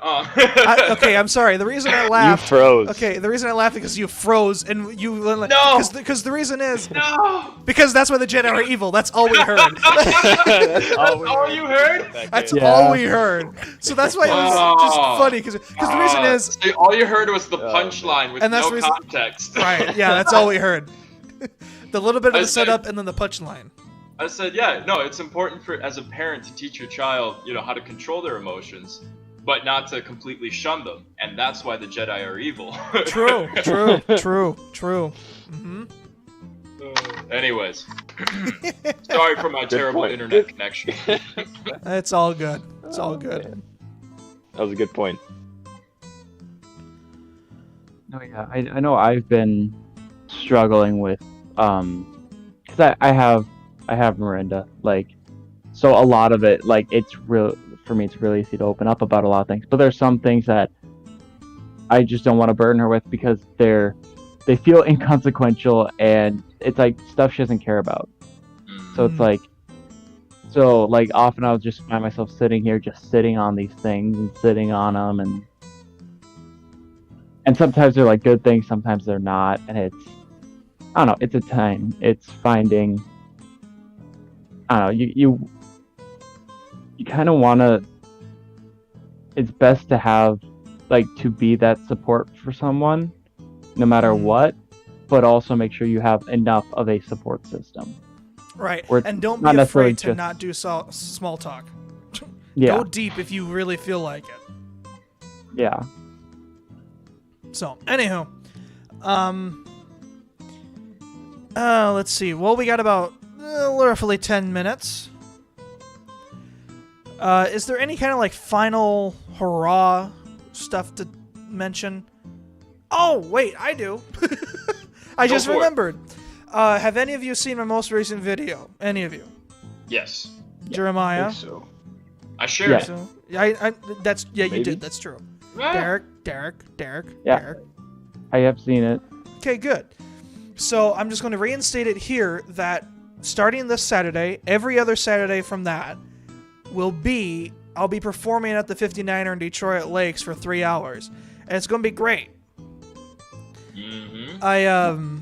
Okay, I'm sorry. The reason I laughed... You froze. Okay, the reason I laughed is because you froze, and you... No! Because the reason is... No! Because that's why the Jedi are evil. That's all we heard. That's all you heard? That's Yeah. all we heard. So that's why it was just funny, because the reason is... See, all you heard was the punchline with And that's no the reason- context. Right, yeah, that's all we heard. The little bit of I the said- setup and then the punchline. I said, yeah, no, it's important for as a parent to teach your child, you know, how to control their emotions, but not to completely shun them. And that's why the Jedi are evil. True. Mm-hmm. Anyways, sorry for my terrible point. internet connection. It's all good. It's all good. Man. That was a good point. No, yeah, I know I've been struggling with, because I have Miranda, like, so a lot of it, like, it's real, for me, it's really easy to open up about a lot of things, but there's some things that I just don't want to burden her with because they feel inconsequential, and it's like stuff she doesn't care about. So it's like, often I'll just find myself sitting here, just sitting on these things and sitting on them, and sometimes they're like good things, sometimes they're not, and it's, I don't know, it's a time. It's finding, I don't know, you kind of want to, it's best to have, like, to be that support for someone, no matter what, but also make sure you have enough of a support system. Right. Or And don't not be necessarily afraid to just- not do small talk. Yeah, Go deep if you really feel like it. yeah. So, anywho, let's see. Well, we got about roughly 10 minutes. Is there any kind of like final hurrah stuff to mention? Oh, wait, I do. I Go just for it. remembered. Have any of you seen my most recent video? Any of you? Yes, Jeremiah? So I shared Yeah. it. So, I that's you Maybe. did. That's true. Ah, Derek. Yeah. I have seen it. Okay, good. So I'm just going to reinstate it here that starting this Saturday, every other Saturday from that, I'll be performing at the 59er in Detroit Lakes for 3 hours. And it's going to be great. Mm-hmm.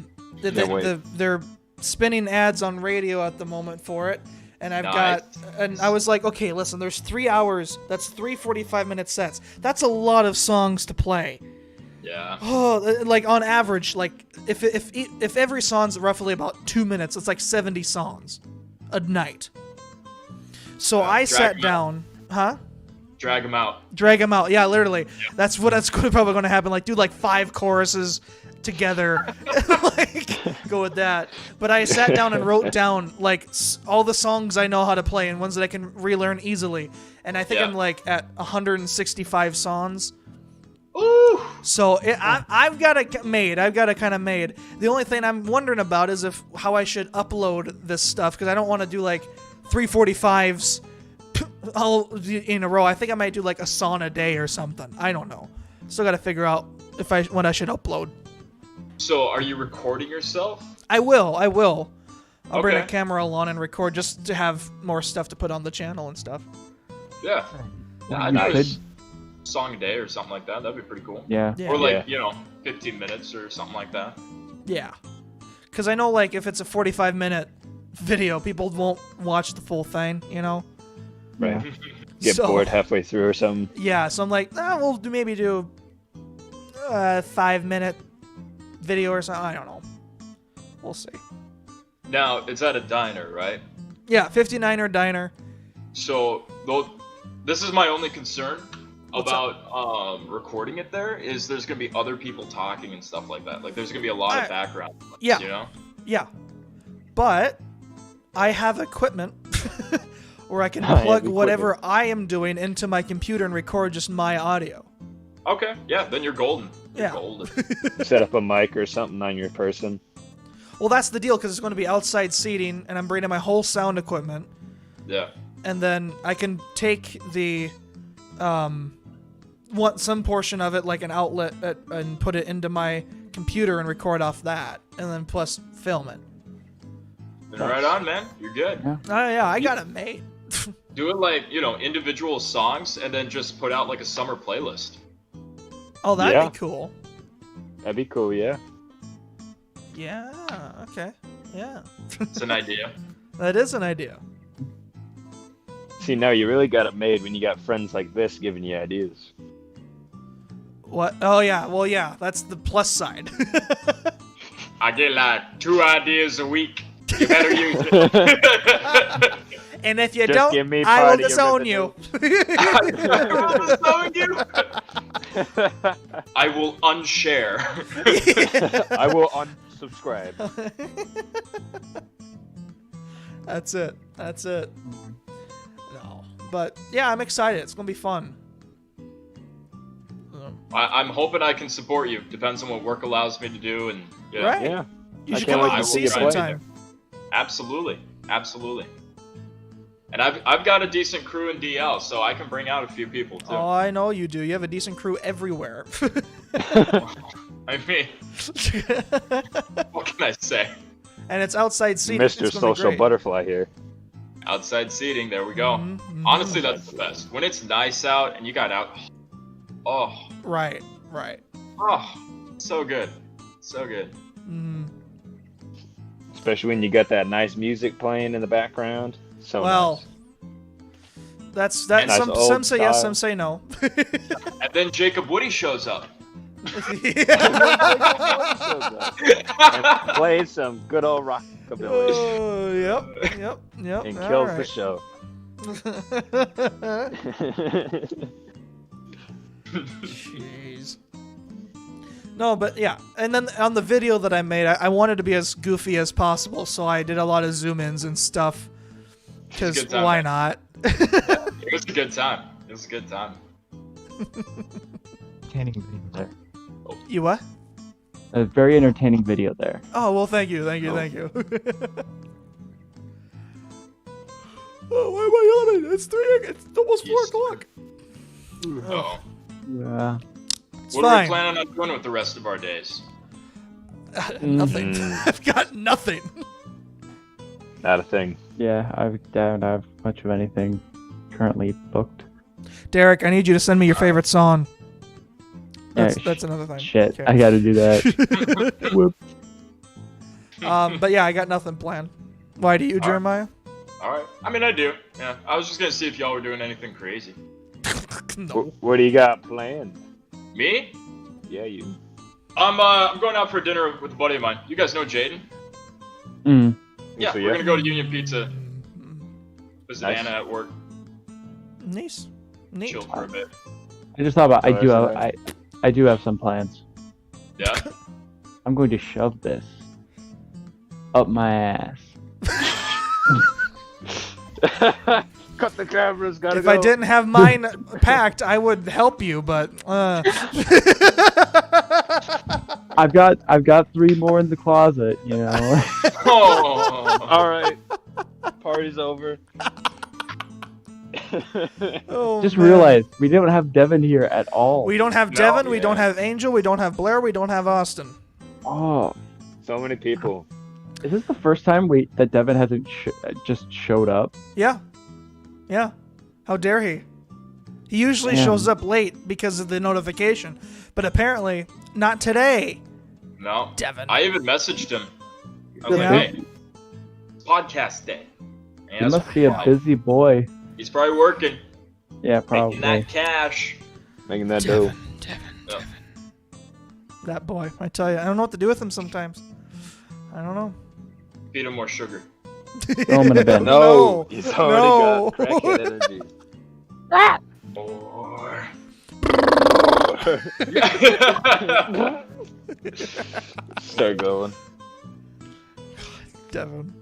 They're spinning ads on radio at the moment for it. And Nice. I was like, okay, listen, there's 3 hours. That's 3 45-minute sets. That's a lot of songs to play. Yeah. Oh, like on average, like if every song's roughly about 2 minutes, it's like 70 songs a night. So I drag sat 'em down, Drag them out. drag them out. Yeah, literally. That's probably going to happen. Like do like 5 choruses together, like go with that. But I sat down and wrote down like all the songs I know how to play and ones that I can relearn easily. And I think Yeah. I'm like at 165 songs. Ooh. So I've got it made. I've got it kind of made. The only thing I'm wondering about is how I should upload this stuff because I don't want to do like 345s all in a row. I think I might do like a song a day or something. I don't know. Still got to figure out when I should upload. So, are you recording yourself? I will. I'll bring a Okay. camera along and record just to have more stuff to put on the channel and stuff. Yeah. Yeah, I'd You do a could- song a day or something like that. That'd be pretty cool. Yeah. Yeah. Or like, Yeah. 15 minutes or something like that. Yeah. Because I know like if it's a 45-minute video, people won't watch the full thing, you know? right. Get So- bored halfway through or something. Yeah, so I'm like, we'll maybe do a 5-minute video or something. I don't know. We'll see. Now, it's at a diner, right? Yeah, 59er diner. So, this is my only concern. What's up? about recording it there is there's gonna be other people talking and stuff like that. Like there's gonna be a lot of background noise, yeah. you know? Yeah, but I have equipment where I can I have plug whatever I am doing into my computer and record just my audio. Okay, yeah, then you're golden. You're Yeah. golden. Set up a mic or something on your person. Well, that's the deal because it's going to be outside seating, and I'm bringing my whole sound equipment, Yeah. and then I can take the some portion of it like an outlet and put it into my computer and record off that, and then plus film it. Then right on, man. You're good. Yeah. Oh yeah, I got it made. Do it like, individual songs and then just put out like a summer playlist. Oh, that'd Yeah. be cool. That'd be cool, yeah. Yeah. Okay. Yeah. It's an idea. That is an idea. See, now you really got it made when you got friends like this giving you ideas. What? Oh yeah. Well, yeah. That's the plus side. I get like 2 ideas a week. You better use it. And if you Just don't, give me I will part of your disown you. I will unshare. I will unsubscribe. That's it. That's it. No, but yeah, I'm excited. It's gonna be fun. I'm hoping I can support you. Depends on what work allows me to do, and Right. Yeah. You I should can't come wait out to and see see you play. sometime. Absolutely, absolutely. And I've got a decent crew in DL, so I can bring out a few people too. Oh, I know you do. You have a decent crew everywhere. I mean, what can I say? And it's outside seating. Mr. It's gonna be Social great. Butterfly here. Outside seating, there we go. Mhm, mhm. Honestly, that's the best. When it's nice out and you got out, oh, Right. Right. so good, so good. Mm. Especially when you got that nice music playing in the background. So Well, that's that. Nice Some old say yes, style. some say no. And then Jacob Woody shows up. and play some good old rockabilly Oh, yep. and All kills the right. show. Jeez. No, but yeah. And then on the video that I made, I wanted to be as goofy as possible, so I did a lot of zoom ins and stuff. Because Good time, why man. not? It was a good time. It was a good time. Entertaining video there. You what? A very entertaining video there. Oh, well, thank you. Oh. Oh, why am I yelling? It's almost 4 Yes. o'clock. Oh, Yeah. It's what are fine. we planning on doing with the rest of our days? Nothing. Mm. I've got nothing. Not a thing. Yeah, I don't have much of anything currently booked. Derek, I need you to send me your favorite song. Yeah, That's another thing. Shit, Okay. I gotta do that. Whoop. But yeah, I got nothing planned. Why do you, Jeremiah? All right. I mean, I do. Yeah. I was just gonna see if y'all were doing anything crazy. No. What do you got planned? Me? Yeah, you. I'm going out for dinner with a buddy of mine. You guys know Jaden? Mm. Yeah, So, we're gonna go to Union Pizza. Visit Nice. Anna at work. Nice. Neat. Chill for a bit. I just thought about. Oh, I do have some plans. Yeah. I'm going to shove this up my ass. Cut the cameras, gotta If go. I didn't have mine packed, I would help you, but I've got 3 more in the closet. You know. Oh. All right. Party's over. oh, Just man. realized we don't have Devin here at all. We don't have No, Devin, we yeah. don't have Angel, we don't have Blair, we don't have Austin. Oh, So many people. is this the first time that Devin hasn't just showed up? Yeah. Yeah. How dare he? He usually Damn. shows up late because of the notification, but apparently not today. No. Devin. I even messaged him. I was Yeah. like, hey, it's podcast day. And He I was must like, be a "Wow." busy boy. He's probably working, Yeah, making probably. that cash. Making that dough. Yeah. That boy, I tell you, I don't know what to do with him sometimes. I don't know. Feed him more sugar. Throw him in a bin. No. He's already No. got crackhead energy. Or Start going. Devin.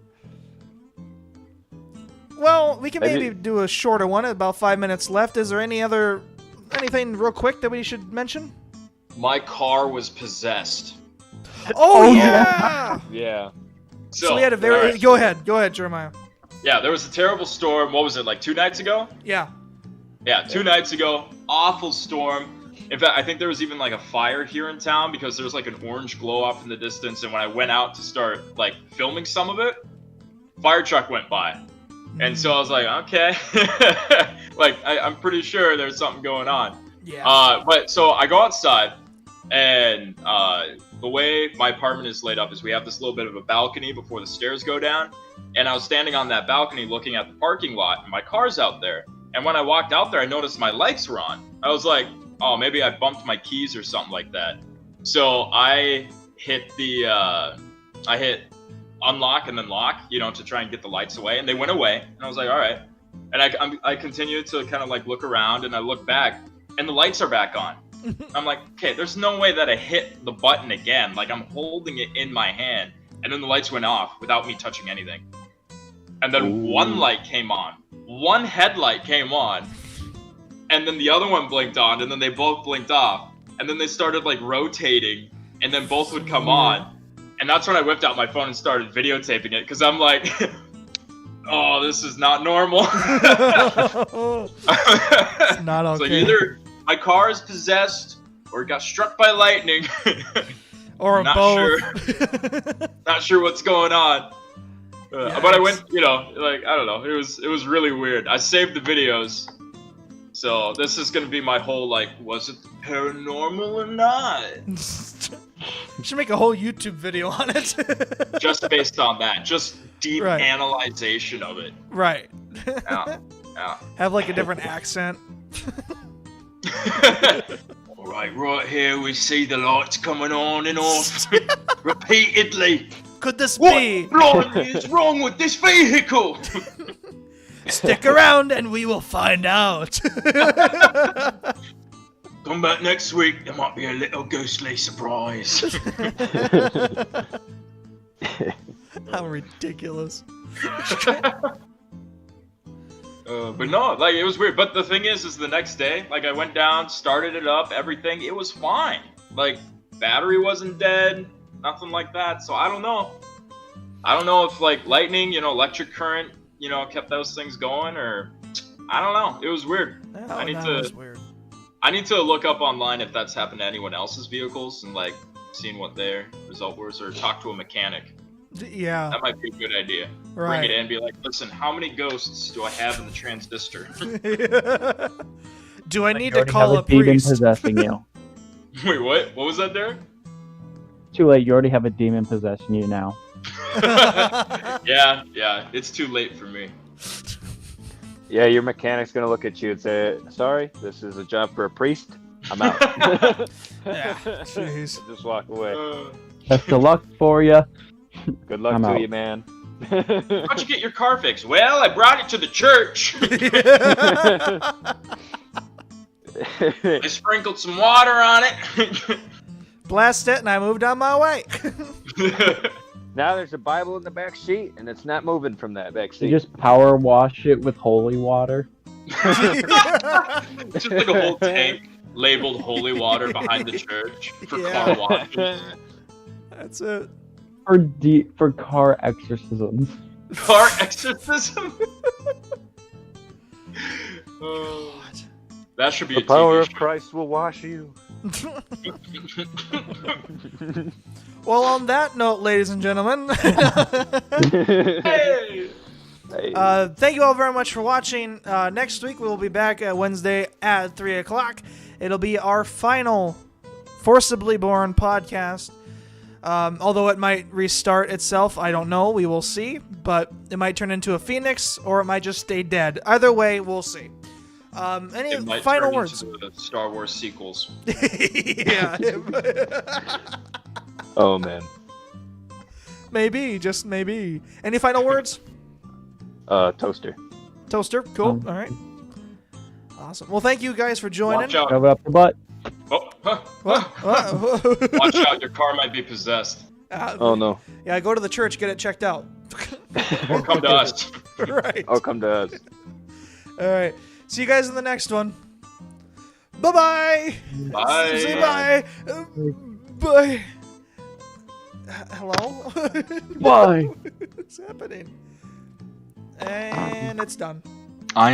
Well, we can maybe do a shorter one. About 5 minutes left. Is there anything real quick that we should mention? My car was possessed. Oh yeah. Yeah. So we had a very. alright. Go ahead, Jeremiah. Yeah, there was a terrible storm. What was it, like 2 nights ago? Yeah. Yeah, 2 nights ago. Awful storm. In fact, I think there was even like a fire here in town because there was like an orange glow off in the distance. And when I went out to start like filming some of it, fire truck went by. And so I was like, okay, like I'm pretty sure there's something going on. Yeah. But so I go outside, and the way my apartment is laid up is we have this little bit of a balcony before the stairs go down. And I was standing on that balcony looking at the parking lot, and my car's out there. And when I walked out there, I noticed my lights were on. I was like, oh, maybe I bumped my keys or something like that. So I hit unlock and then lock, to try and get the lights away, and they went away. And I was like, all right. And I continued to kind of like look around, and I look back, and the lights are back on. I'm like, okay, there's no way that I hit the button again. Like, I'm holding it in my hand, and then the lights went off without me touching anything. And then one light came on, one headlight came on, and then the other one blinked on, and then they both blinked off, and then they started like rotating, and then both would come on. And that's when I whipped out my phone and started videotaping it, because I'm like, oh, this is not normal. It's not okay. So either my car is possessed or it got struck by lightning. Or not both. Sure. Not sure what's going on. But I went, I don't know. It was really weird. I saved the videos. So this is going to be my whole, was it paranormal or not? You should make a whole YouTube video on it. Just based on that. Just deep Right. analyzation of it. Right. Yeah. Have like a different accent. Right here we see the lights coming on and off repeatedly. Could this What be? blimey is wrong with this vehicle? Stick around and we will find out. Come back next week, there might be a little ghostly surprise. How ridiculous. But no, it was weird. But the thing is the next day, I went down, started it up, everything, it was fine. Battery wasn't dead, nothing like that. So I don't know. I don't know if lightning, electric current, kept those things going, or I don't know. It was weird. Oh, that was weird. I need to look up online if that's happened to anyone else's vehicles and seeing what their result was, or talk to a mechanic. Yeah. That might be a good idea. Right. Bring it in and be like, listen, how many ghosts do I have in the transistor? Do I Like, need you to already call have a a demon priest? possessing you. Wait, what? What was that, Derek? Too late. You already have a demon possessing you now. Yeah, it's too late for me. Yeah, your mechanic's gonna look at you and say, "Sorry, this is a job for a priest. I'm out." Yeah. Jeez. Just walk away. Best of luck for you. Good luck I'm to out. you, man. How'd you get your car fixed? Well, I brought it to the church. I sprinkled some water on it. Blast it and I moved on my way. Now there's a Bible in the back seat, and it's not moving from that back You seat. just power wash it with holy water. Just like a whole tank labeled holy water behind the church for car washes. That's it. For car exorcisms. Car exorcism? That should be The a power TV of Christ will wash you. Well, on that note, ladies and gentlemen, Hey! thank you all very much for watching. Next week, we will be back Wednesday at 3 o'clock. It'll be our final Forcibly Born podcast. Although it might restart itself, I don't know. We will see. But it might turn into a phoenix, or it might just stay dead. Either way, we'll see. Any It might final turn words? into the Star Wars sequels. Yeah. Oh man. Maybe, just maybe. Any final words? Toaster. Toaster, cool. All right. Awesome. Well, thank you guys for joining. Watch out. Shove it up the butt. Oh, What? Watch out, your car might be possessed. Oh no. Yeah, go to the church, get it checked out. Or come to us. Right. Oh, come to us. All right. See you guys in the next one. Bye-bye. Bye. Say bye. Bye. Hello? Why? What's happening? And it's done. I am